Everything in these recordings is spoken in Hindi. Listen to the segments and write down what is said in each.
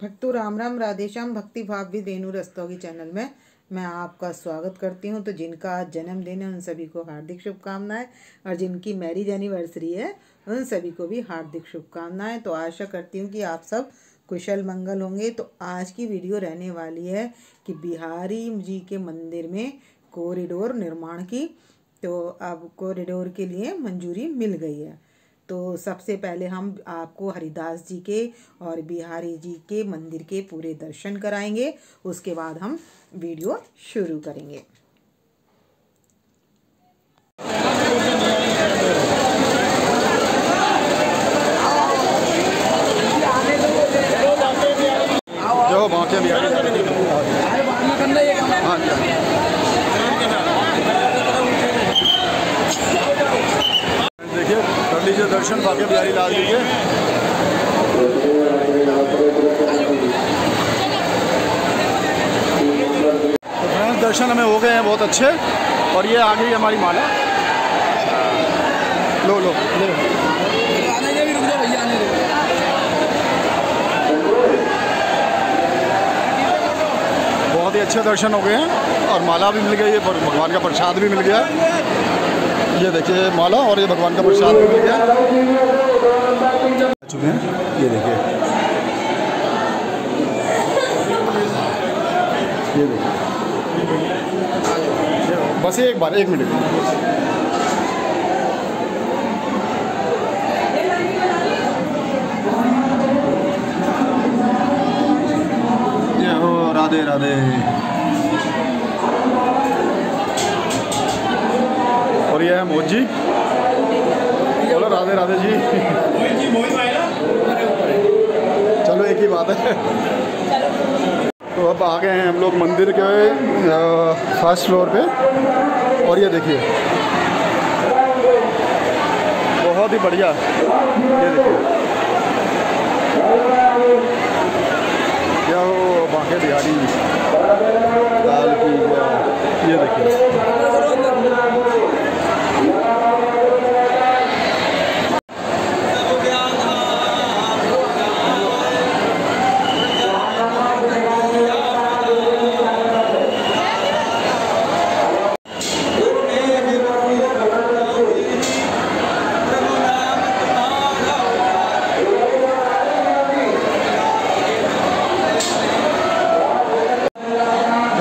भक्तों राम राम राधे श्याम। भक्ति भाव भी रेणु रस्तोगी चैनल में मैं आपका स्वागत करती हूं। तो जिनका आज जन्मदिन है उन सभी को हार्दिक शुभकामनाएं, और जिनकी मैरिज एनिवर्सरी है उन सभी को भी हार्दिक शुभकामनाएं। तो आशा करती हूं कि आप सब कुशल मंगल होंगे। तो आज की वीडियो रहने वाली है कि बिहारी जी के मंदिर में कॉरिडोर निर्माण की। तो अब कॉरिडोर के लिए मंजूरी मिल गई है। तो सबसे पहले हम आपको हरिदास जी के और बिहारी जी के मंदिर के पूरे दर्शन कराएंगे, उसके बाद हम वीडियो शुरू करेंगे। जो बाकी बिहारी देखिए कर लीजिए दर्शन बाकी बिहारी लाल जी के। तो फ्रेंड्स दर्शन हमें हो गए हैं बहुत अच्छे। और ये आ गई हमारी माला। लो लो ले बहुत ही अच्छे दर्शन हो गए हैं और माला भी मिल गई है, भगवान का प्रसाद भी मिल गया। ये देखिए माला और ये भगवान का प्रसाद भी मिल गया चुके हैं। ये देखिए बस एक बार 1 मिनट। ये हो राधे राधे। और ये है मोहित जी। बोलो राधे राधे जी। चलो एक ही बात है। तो अब आ गए हैं हम लोग मंदिर के फर्स्ट फ्लोर पे। और ये देखिए बहुत ही बढ़िया। ये देखिए क्या हो बांके बिहारी लाल की। ये देखिए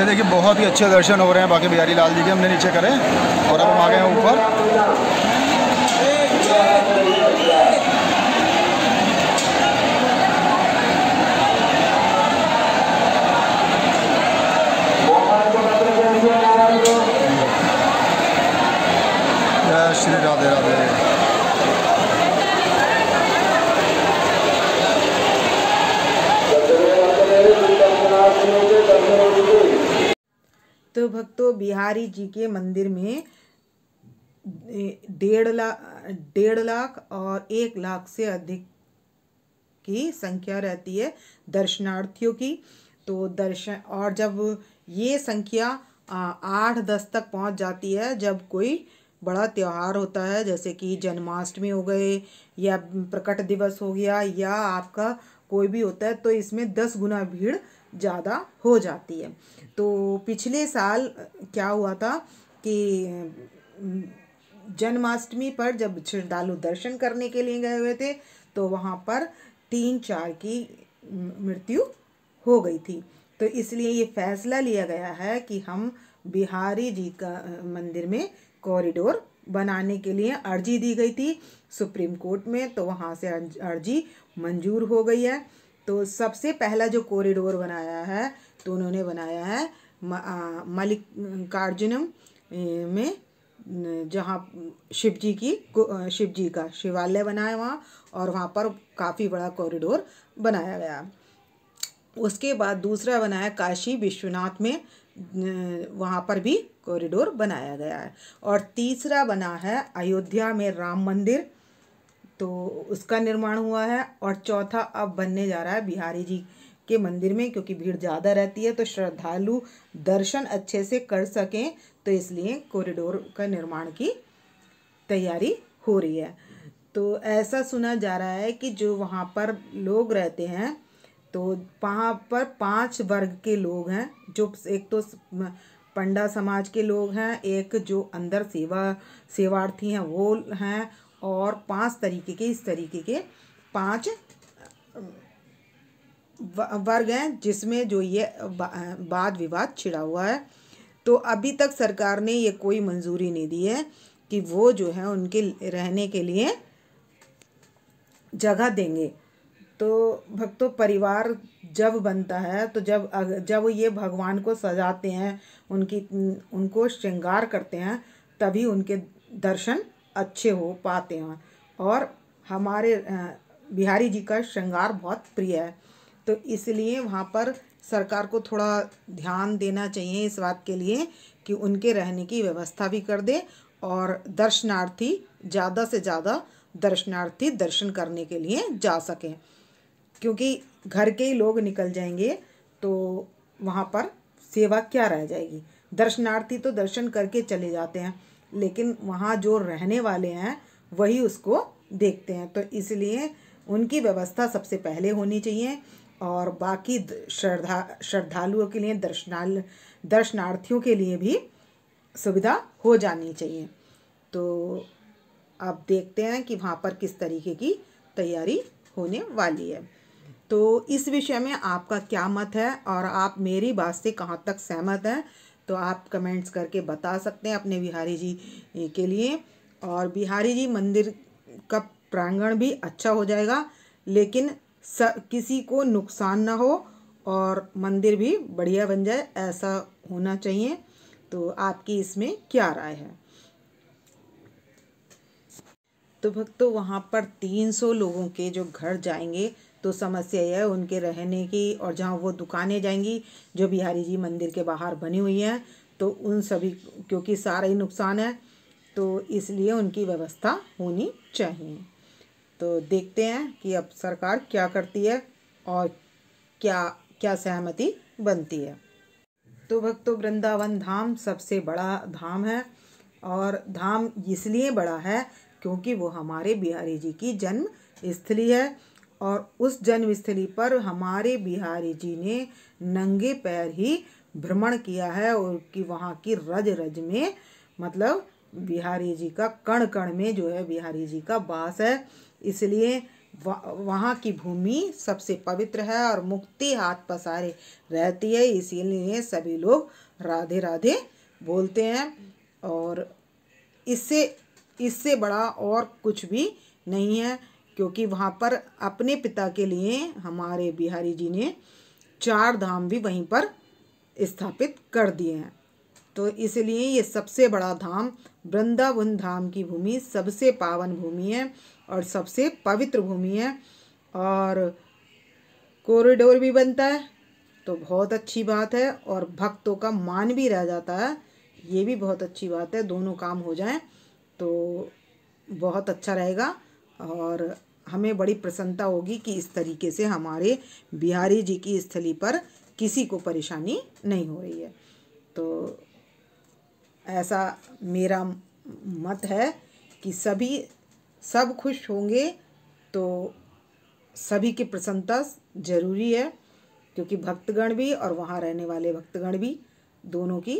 देखिए बहुत ही अच्छे दर्शन हो रहे हैं बाकी बिहारी लाल जी के। हमने नीचे करे और अब हम आ गए हैं ऊपर। जय श्री राधे राधे। तो भक्तों बिहारी जी के मंदिर में 1.5 लाख और 1 लाख से अधिक की संख्या रहती है दर्शनार्थियों की। तो दर्शन और जब ये संख्या 8-10 तक पहुंच जाती है, जब कोई बड़ा त्यौहार होता है जैसे कि जन्माष्टमी हो गए या प्रकट दिवस हो गया या आपका कोई भी होता है, तो इसमें 10 गुना भीड़ ज़्यादा हो जाती है। तो पिछले साल क्या हुआ था कि जन्माष्टमी पर जब श्रद्धालु दर्शन करने के लिए गए हुए थे तो वहाँ पर 3-4 की मृत्यु हो गई थी। तो इसलिए ये फैसला लिया गया है कि हम बिहारी जी का मंदिर में कॉरिडोर बनाने के लिए अर्जी दी गई थी सुप्रीम कोर्ट में। तो वहाँ से अर्जी मंजूर हो गई है। तो सबसे पहला जो कॉरिडोर बनाया है तो उन्होंने बनाया है मल्लिकार्जुनम में, जहाँ शिव जी का शिवालय बनाया वहाँ, और वहाँ पर काफ़ी बड़ा कॉरिडोर बनाया गया। उसके बाद दूसरा बनाया काशी विश्वनाथ में, वहाँ पर भी कॉरिडोर बनाया गया है। और तीसरा बना है अयोध्या में राम मंदिर, तो उसका निर्माण हुआ है। और चौथा अब बनने जा रहा है बिहारी जी के मंदिर में, क्योंकि भीड़ ज़्यादा रहती है तो श्रद्धालु दर्शन अच्छे से कर सकें, तो इसलिए कॉरिडोर का निर्माण की तैयारी हो रही है। तो ऐसा सुना जा रहा है कि जो वहाँ पर लोग रहते हैं तो वहाँ पर 5 वर्ग के लोग हैं, जो एक तो पंडा समाज के लोग हैं, एक जो अंदर सेवार्थी हैं वो हैं, और 5 तरीके के, इस तरीके के 5 वर्ग हैं जिसमें जो ये वाद विवाद छिड़ा हुआ है। तो अभी तक सरकार ने ये कोई मंजूरी नहीं दी है कि वो जो है उनके रहने के लिए जगह देंगे। तो भक्तों, परिवार जब बनता है तो जब ये भगवान को सजाते हैं, उनको श्रृंगार करते हैं, तभी उनके दर्शन अच्छे हो पाते हैं। और हमारे बिहारी जी का श्रृंगार बहुत प्रिय है, तो इसलिए वहाँ पर सरकार को थोड़ा ध्यान देना चाहिए इस बात के लिए कि उनके रहने की व्यवस्था भी कर दे, और दर्शनार्थी ज़्यादा से ज़्यादा दर्शनार्थी दर्शन करने के लिए जा सकें। क्योंकि घर के ही लोग निकल जाएंगे तो वहाँ पर सेवा क्या रह जाएगी। दर्शनार्थी तो दर्शन करके चले जाते हैं, लेकिन वहाँ जो रहने वाले हैं वही उसको देखते हैं। तो इसलिए उनकी व्यवस्था सबसे पहले होनी चाहिए, और बाकी श्रद्धालुओं के लिए, दर्शनार्थियों के लिए भी सुविधा हो जानी चाहिए। तो अब देखते हैं कि वहाँ पर किस तरीके की तैयारी होने वाली है। तो इस विषय में आपका क्या मत है, और आप मेरी बात से कहाँ तक सहमत हैं, तो आप कमेंट्स करके बता सकते हैं अपने बिहारी जी के लिए। और बिहारी जी मंदिर का प्रांगण भी अच्छा हो जाएगा, लेकिन किसी को नुकसान ना हो और मंदिर भी बढ़िया बन जाए, ऐसा होना चाहिए। तो आपकी इसमें क्या राय है? तो भक्तों, वहाँ पर 300 लोगों के जो घर जाएंगे, तो समस्या यह है उनके रहने की, और जहाँ वो दुकानें जाएंगी जो बिहारी जी मंदिर के बाहर बनी हुई हैं, तो उन सभी, क्योंकि सारा ही नुकसान है, तो इसलिए उनकी व्यवस्था होनी चाहिए। तो देखते हैं कि अब सरकार क्या करती है और क्या क्या सहमति बनती है। तो भक्तों, वृंदावन धाम सबसे बड़ा धाम है, और धाम इसलिए बड़ा है क्योंकि वो हमारे बिहारी जी की जन्म स्थली है, और उस जन्म स्थली पर हमारे बिहारी जी ने नंगे पैर ही भ्रमण किया है, और कि वहाँ की रज रज में, मतलब बिहारी जी का कण कण में जो है बिहारी जी का वास है। इसलिए वहाँ की भूमि सबसे पवित्र है और मुक्ति हाथ पसारे रहती है, इसीलिए सभी लोग राधे राधे बोलते हैं। और इससे बड़ा और कुछ भी नहीं है, क्योंकि वहाँ पर अपने पिता के लिए हमारे बिहारी जी ने 4 धाम भी वहीं पर स्थापित कर दिए हैं। तो इसलिए ये सबसे बड़ा धाम, वृंदावन धाम की भूमि सबसे पावन भूमि है और सबसे पवित्र भूमि है। और कॉरिडोर भी बनता है तो बहुत अच्छी बात है, और भक्तों का मान भी रह जाता है, ये भी बहुत अच्छी बात है। दोनों काम हो जाएं तो बहुत अच्छा रहेगा, और हमें बड़ी प्रसन्नता होगी कि इस तरीके से हमारे बिहारी जी की स्थली पर किसी को परेशानी नहीं हो रही है। तो ऐसा मेरा मत है कि सब खुश होंगे तो सभी की प्रसन्नता जरूरी है, क्योंकि भक्तगण भी और वहाँ रहने वाले भक्तगण भी, दोनों की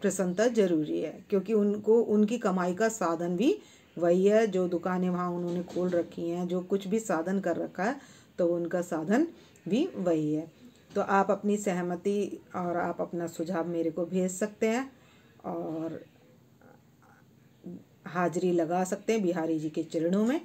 प्रसन्नता जरूरी है, क्योंकि उनकी कमाई का साधन भी वही है। जो दुकानें वहाँ उन्होंने खोल रखी हैं, जो कुछ भी साधन कर रखा है, तो उनका साधन भी वही है। तो आप अपनी सहमति और आप अपना सुझाव मेरे को भेज सकते हैं, और हाजिरी लगा सकते हैं बिहारी जी के चरणों में।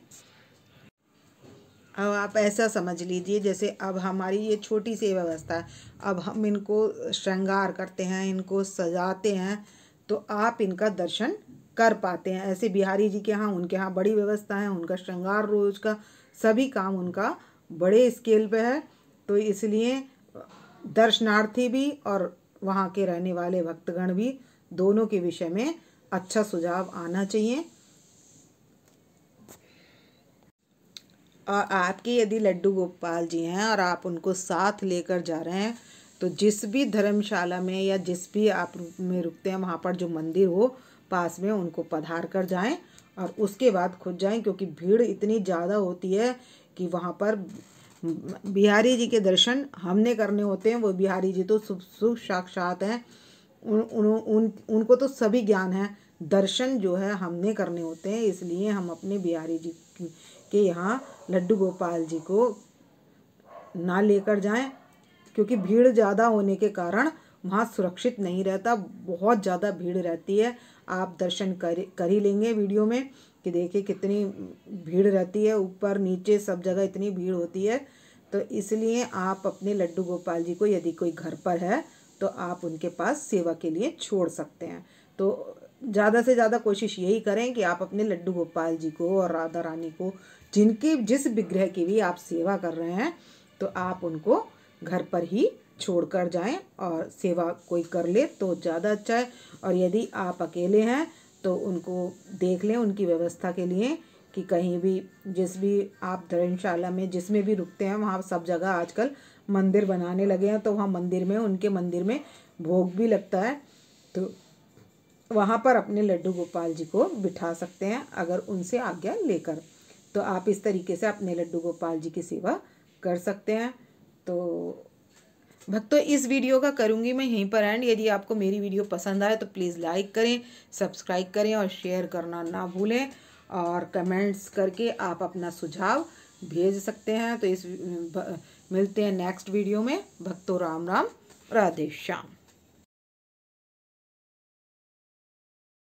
अब आप ऐसा समझ लीजिए, जैसे अब हमारी ये छोटी सी व्यवस्था है, अब हम इनको श्रृंगार करते हैं, इनको सजाते हैं, तो आप इनका दर्शन कर पाते हैं। ऐसे बिहारी जी के यहाँ, उनके यहाँ बड़ी व्यवस्था है, उनका श्रृंगार रोज का सभी काम उनका बड़े स्केल पे है। तो इसलिए दर्शनार्थी भी और वहाँ के रहने वाले भक्तगण भी, दोनों के विषय में अच्छा सुझाव आना चाहिए। और आपके यदि लड्डू गोपाल जी हैं और आप उनको साथ लेकर जा रहे हैं, तो जिस भी धर्मशाला में या जिस भी आप में रुकते हैं, वहाँ पर जो मंदिर हो पास में, उनको पधार कर जाएं और उसके बाद खुद जाएं, क्योंकि भीड़ इतनी ज़्यादा होती है कि वहाँ पर बिहारी जी के दर्शन हमने करने होते हैं। वो बिहारी जी तो शुभ साक्षात हैं, उनको तो सभी ज्ञान है। दर्शन जो है हमने करने होते हैं, इसलिए हम अपने बिहारी जी के यहाँ लड्डू गोपाल जी को ना लेकर जाएं, क्योंकि भीड़ ज़्यादा होने के कारण वहाँ सुरक्षित नहीं रहता, बहुत ज़्यादा भीड़ रहती है। आप दर्शन कर ही लेंगे वीडियो में कि देखिए कितनी भीड़ रहती है, ऊपर नीचे सब जगह इतनी भीड़ होती है। तो इसलिए आप अपने लड्डू गोपाल जी को, यदि कोई घर पर है तो आप उनके पास सेवा के लिए छोड़ सकते हैं। तो ज़्यादा से ज़्यादा कोशिश यही करें कि आप अपने लड्डू गोपाल जी को और राधा रानी को, जिनकी जिस विग्रह की भी आप सेवा कर रहे हैं, तो आप उनको घर पर ही छोड़कर जाएं और सेवा कोई कर ले तो ज़्यादा अच्छा है। और यदि आप अकेले हैं तो उनको देख लें उनकी व्यवस्था के लिए कि कहीं भी, जिस भी आप धर्मशाला में जिसमें भी रुकते हैं, वहाँ सब जगह आजकल मंदिर बनाने लगे हैं, तो वहाँ मंदिर में, उनके मंदिर में भोग भी लगता है, तो वहाँ पर अपने लड्डू गोपाल जी को बिठा सकते हैं अगर उनसे आज्ञा लेकर। तो आप इस तरीके से अपने लड्डू गोपाल जी की सेवा कर सकते हैं। तो भक्तों, इस वीडियो का करूँगी मैं यहीं पर एंड। यदि आपको मेरी वीडियो पसंद आए तो प्लीज़ लाइक करें, सब्सक्राइब करें और शेयर करना ना भूलें, और कमेंट्स करके आप अपना सुझाव भेज सकते हैं। तो मिलते हैं नेक्स्ट वीडियो में। भक्तों, राम राम, राधे श्याम।